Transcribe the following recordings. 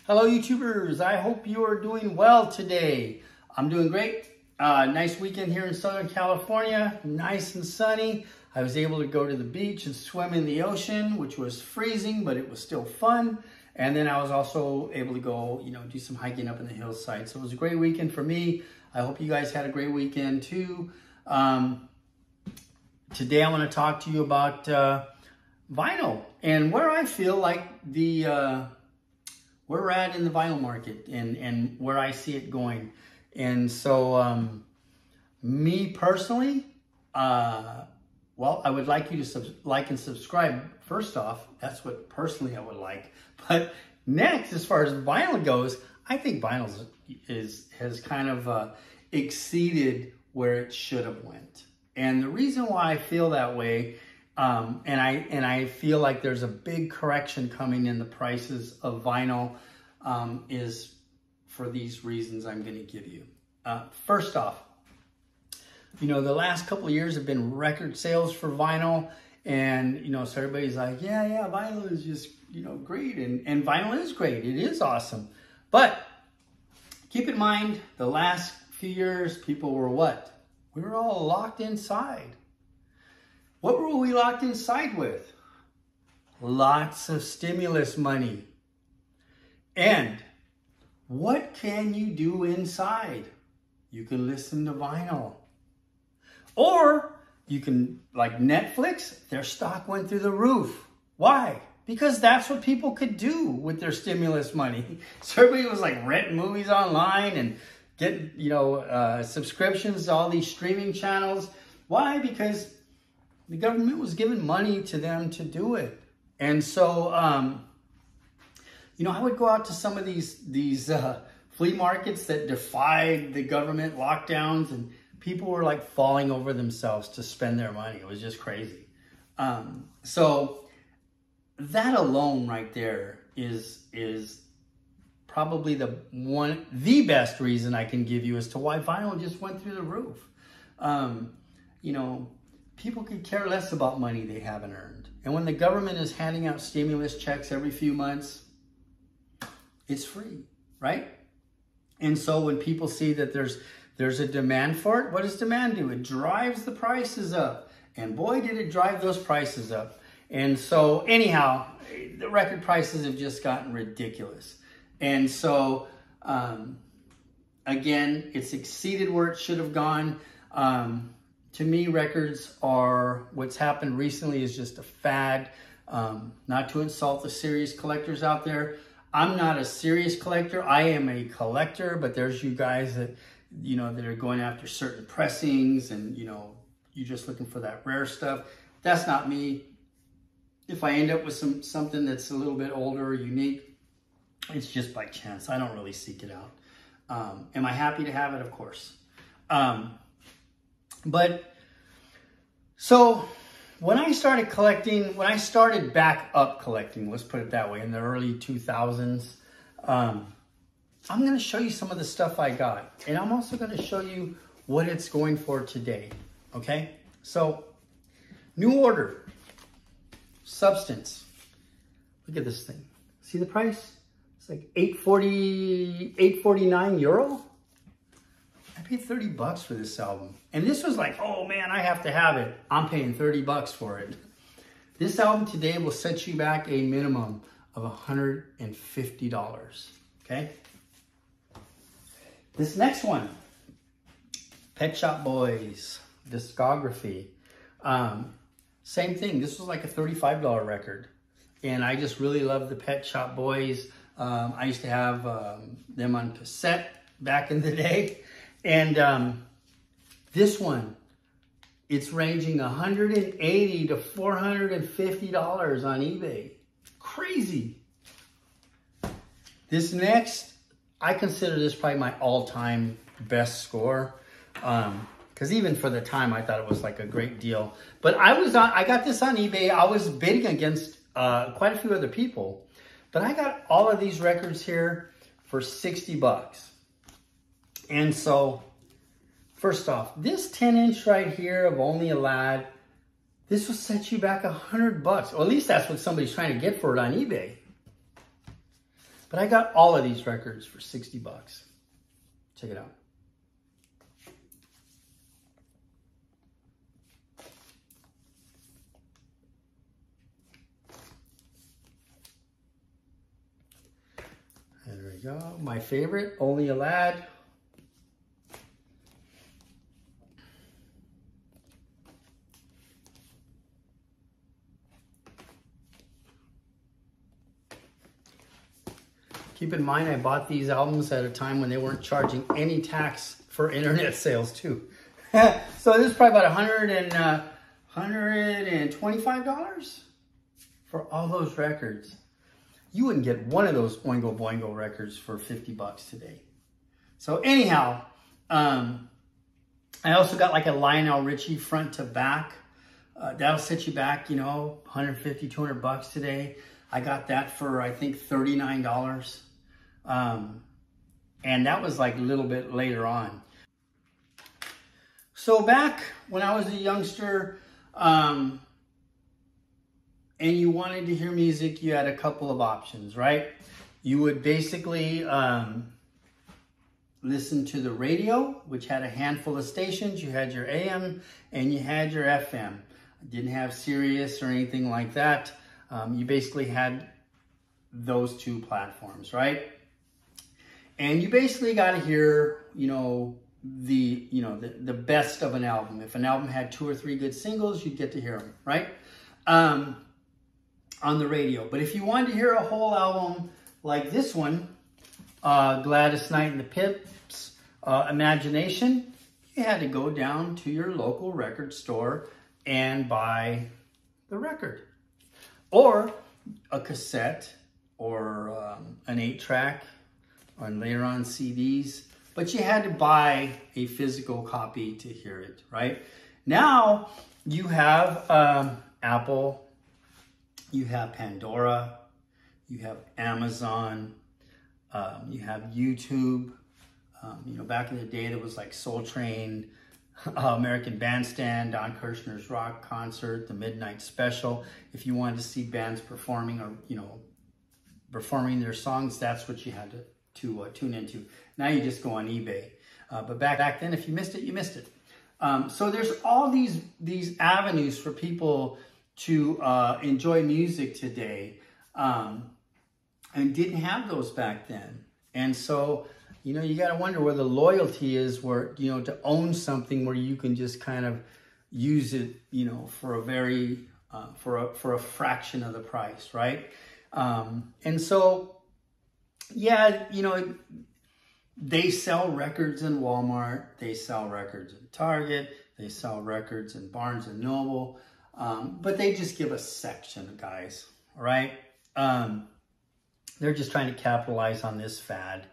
Hello YouTubers, I hope you are doing well today. I'm doing great. Nice weekend here in Southern California, nice and sunny. I was able to go to the beach and swim in the ocean, which was freezing, but it was still fun. And then I was also able to go, do some hiking up in the hillside. So it was a great weekend for me. I hope you guys had a great weekend too. Today I want to talk to you about vinyl and where I feel like where we're at in the vinyl market and where I see it going. And so me personally, well, I would like you to like and subscribe. First off, that's what personally I would like. But next, as far as vinyl goes, I think vinyl has kind of exceeded where it should have went. And the reason why I feel that way, and I feel like there's a big correction coming in the prices of vinyl, is for these reasons I'm going to give you. First off, the last couple of years have been record sales for vinyl, and so everybody's like, yeah, vinyl is just great, and vinyl is great. It is awesome, but keep in mind the last few years, people were what? We were all locked inside. What were we locked inside with? Lots of stimulus money. And what can you do inside? You can listen to vinyl. Or you can, like Netflix, their stock went through the roof. Why? Because that's what people could do with their stimulus money. So everybody was like renting movies online and getting, subscriptions to all these streaming channels. Why? Because the government was giving money to them to do it. And so, I would go out to some of these flea markets that defied the government lockdowns, and people were like falling over themselves to spend their money. It was just crazy. So that alone right there is probably the best reason I can give you as to why vinyl just went through the roof. People could care less about money they haven't earned. And when the government is handing out stimulus checks every few months, it's free, right? And so when people see that there's a demand for it, what does demand do? It drives the prices up. And boy, did it drive those prices up. And so anyhow, the record prices have just gotten ridiculous. And so, again, it's exceeded where it should have gone. To me, records are, what's happened recently is just a fad. Not to insult the serious collectors out there. I'm not a serious collector. I am a collector, but there's you guys that, that are going after certain pressings and, you're just looking for that rare stuff. That's not me. If I end up with something that's a little bit older or unique, it's just by chance. I don't really seek it out. Am I happy to have it? Of course. But so when I started collecting, when I started back up collecting, let's put it that way, in the early 2000s, I'm going to show you some of the stuff I got. And I'm also going to show you what it's going for today. Okay? So, new order. Substance. Look at this thing. See the price? It's like $8.49 euro. I paid 30 bucks for this album. And this was like, oh man, I have to have it. I'm paying 30 bucks for it. This album today will set you back a minimum of $150. Okay? This next one, Pet Shop Boys discography. Same thing. This was like a $35 record. And I just really love the Pet Shop Boys. I used to have them on cassette back in the day. And this one, it's ranging $180 to $450 on eBay. Crazy. This next, I consider this probably my all-time best score. Because even for the time, I thought it was like a great deal. But I got this on eBay. I was bidding against quite a few other people. But I got all of these records here for 60 bucks. And so, first off, this 10-inch right here of Only a Lad, this will set you back $100 bucks. Or at least that's what somebody's trying to get for it on eBay. But I got all of these records for 60 bucks. Check it out. There we go. My favorite, Only a Lad. Keep in mind, I bought these albums at a time when they weren't charging any tax for internet sales too. So this is probably about $125 for all those records. You wouldn't get one of those Boingo Boingo records for 50 bucks today. So anyhow, I also got like a Lionel Richie front to back. That'll set you back, you know, 150, 200 bucks today. I got that for, I think, $39. And that was like a little bit later on. So back when I was a youngster, and you wanted to hear music, you had a couple of options, right? You would basically listen to the radio, which had a handful of stations. You had your AM and you had your FM. Didn't have Sirius or anything like that. You basically had those two platforms, right? And you basically got to hear, you know, the best of an album. If an album had 2 or 3 good singles, you'd get to hear them, right? On the radio. But if you wanted to hear a whole album like this one, Gladys Knight and the Pips, Imagination, you had to go down to your local record store and buy the record. Or a cassette, or an 8-track, and later on CDs. But you had to buy a physical copy to hear it, right? Now you have Apple, you have Pandora, you have Amazon, you have YouTube. You know, back in the day, there was like Soul Train, American Bandstand, Don Kirshner's Rock Concert, the Midnight Special. If you wanted to see bands performing, or, you know, performing their songs, that's what you had to tune into. Now you just go on eBay. But back then, if you missed it, you missed it. So there's all these avenues for people to enjoy music today, and didn't have those back then. And so, you know, you got to wonder where the loyalty is, where, you know, to own something where you can just kind of use it, you know, for a very, for a fraction of the price, right? And so, yeah, you know, they sell records in Walmart, they sell records in Target, they sell records in Barnes and Noble, but they just give a section, guys, all right? They're just trying to capitalize on this fad,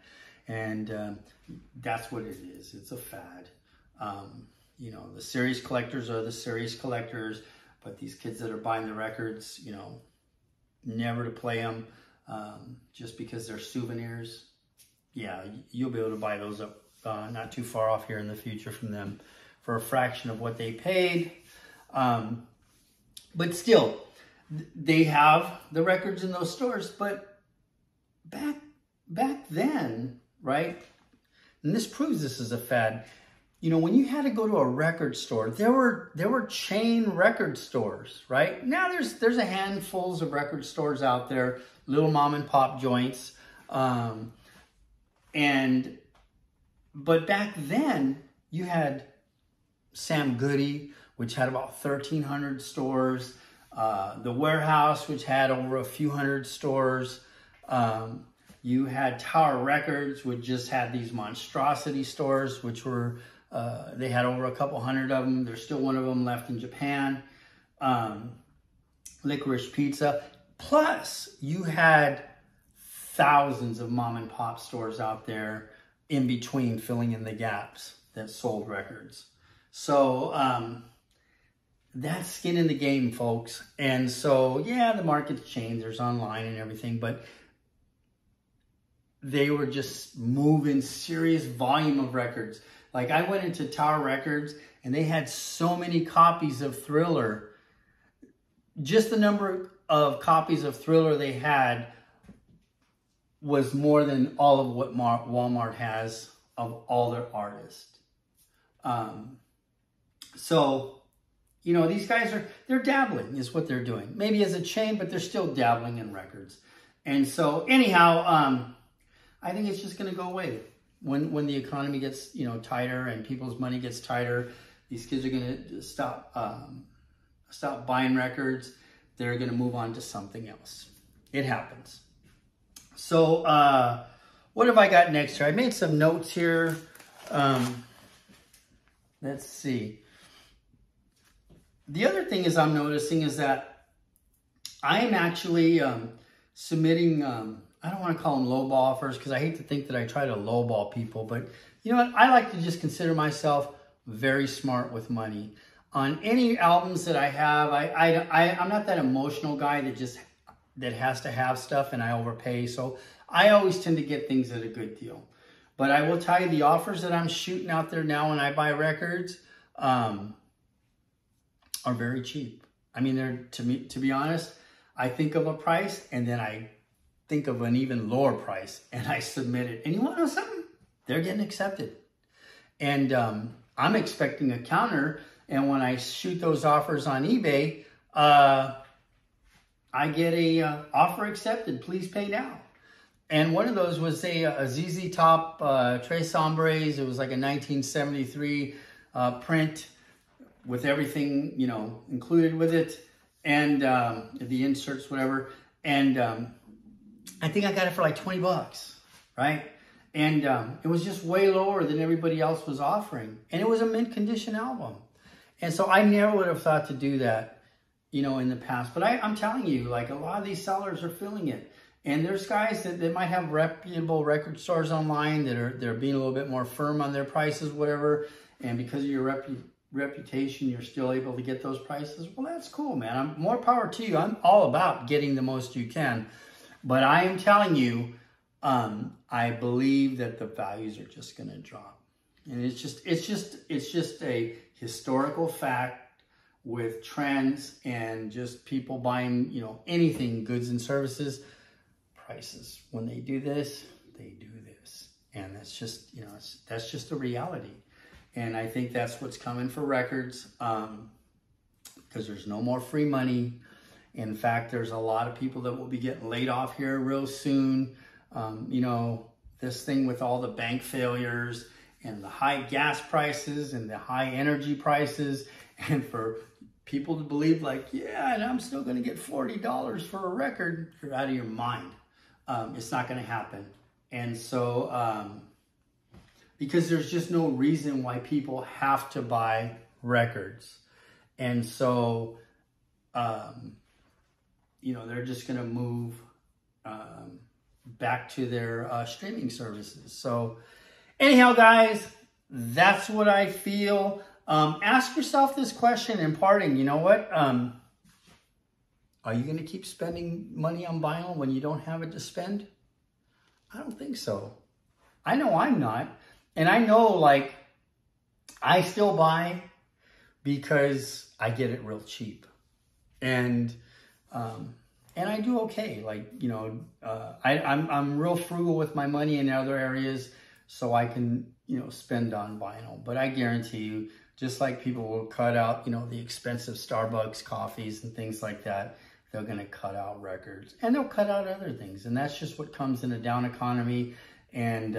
and that's what it is. It's a fad. You know, the serious collectors are the serious collectors, but these kids that are buying the records, you know, never to play them just because they're souvenirs. Yeah, you'll be able to buy those up not too far off here in the future from them for a fraction of what they paid. But still, they have the records in those stores. But back then, right? And this proves this is a fad. You know, when you had to go to a record store, there were chain record stores, right? Now there's a handfuls of record stores out there, little mom and pop joints. But back then you had Sam Goody, which had about 1,300 stores. The Warehouse, which had over a few hundred stores. You had Tower Records, which just had these monstrosity stores, which were, they had over a couple hundred of them. There's still one of them left in Japan. Licorice Pizza. Plus, you had thousands of mom and pop stores out there in between, filling in the gaps that sold records. So, that's skin in the game, folks. And so, yeah, the market's changed. There's online and everything, but they were just moving serious volume of records. Like, I went into Tower Records and they had so many copies of Thriller. Just the number of copies of Thriller they had was more than all of what Walmart has of all their artists. So, you know, these guys they're dabbling is what they're doing. Maybe as a chain, but they're still dabbling in records. And so anyhow, I think it's just going to go away when the economy gets, you know, tighter and people's money gets tighter. These kids are going to stop buying records. They're going to move on to something else. It happens. So what have I got next here? I made some notes here. Let's see. The other thing is I'm noticing is that I am actually submitting, I don't want to call them lowball offers because I hate to think that I try to lowball people, but you know what? I like to just consider myself very smart with money. On any albums that I have, I'm not that emotional guy that has to have stuff and I overpay. So I always tend to get things at a good deal. But I will tell you the offers that I'm shooting out there now when I buy records are very cheap. I mean, they're, to be honest, I think of a price and then I think of an even lower price and I submit it. And you want to know something? They're getting accepted. And I'm expecting a counter. And when I shoot those offers on eBay, I get a offer accepted. Please pay now. And one of those was a ZZ Top Tres Hombres. It was like a 1973 print with everything, you know, included with it, and the inserts, whatever. And I think I got it for like 20 bucks, right? And it was just way lower than everybody else was offering. And it was a mint condition album. And so I never would have thought to do that, you know, in the past. But I'm telling you, like, a lot of these sellers are feeling it. And there's guys that might have reputable record stores online they're being a little bit more firm on their prices, whatever. And because of your reputation, you're still able to get those prices. Well, that's cool, man. More power to you. I'm all about getting the most you can. But I am telling you, I believe that the values are just going to drop. And it's just a historical fact with trends and just people buying, you know, anything, goods and services, prices. When they do this, they do this. And that's just, you know, that's just a reality. And I think that's what's coming for records, because there's no more free money. In fact, there's a lot of people that will be getting laid off here real soon. You know, this thing with all the bank failures and the high gas prices and the high energy prices, and for people to believe like, yeah, and I'm still going to get $40 for a record, you're out of your mind. It's not going to happen. And so, because there's just no reason why people have to buy records. And so, you know, they're just going to move back to their streaming services. So anyhow, guys, that's what I feel. Ask yourself this question in parting. You know what? Are you going to keep spending money on vinyl when you don't have it to spend? I don't think so. I know I'm not. And I know, like, I still buy because I get it real cheap. And I do okay. Like, you know, I'm real frugal with my money in other areas so I can, you know, spend on vinyl. But I guarantee you, just like people will cut out, you know, the expensive Starbucks coffees and things like that, they're going to cut out records. And they'll cut out other things. And that's just what comes in a down economy. And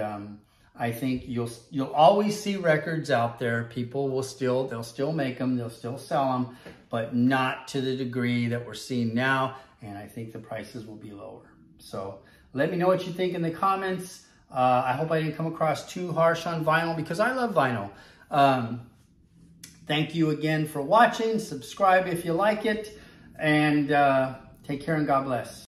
I think you'll always see records out there. People will they'll still make them, they'll still sell them, but not to the degree that we're seeing now. And I think the prices will be lower. So let me know what you think in the comments. I hope I didn't come across too harsh on vinyl because I love vinyl. Thank you again for watching. Subscribe if you like it. And take care and God bless.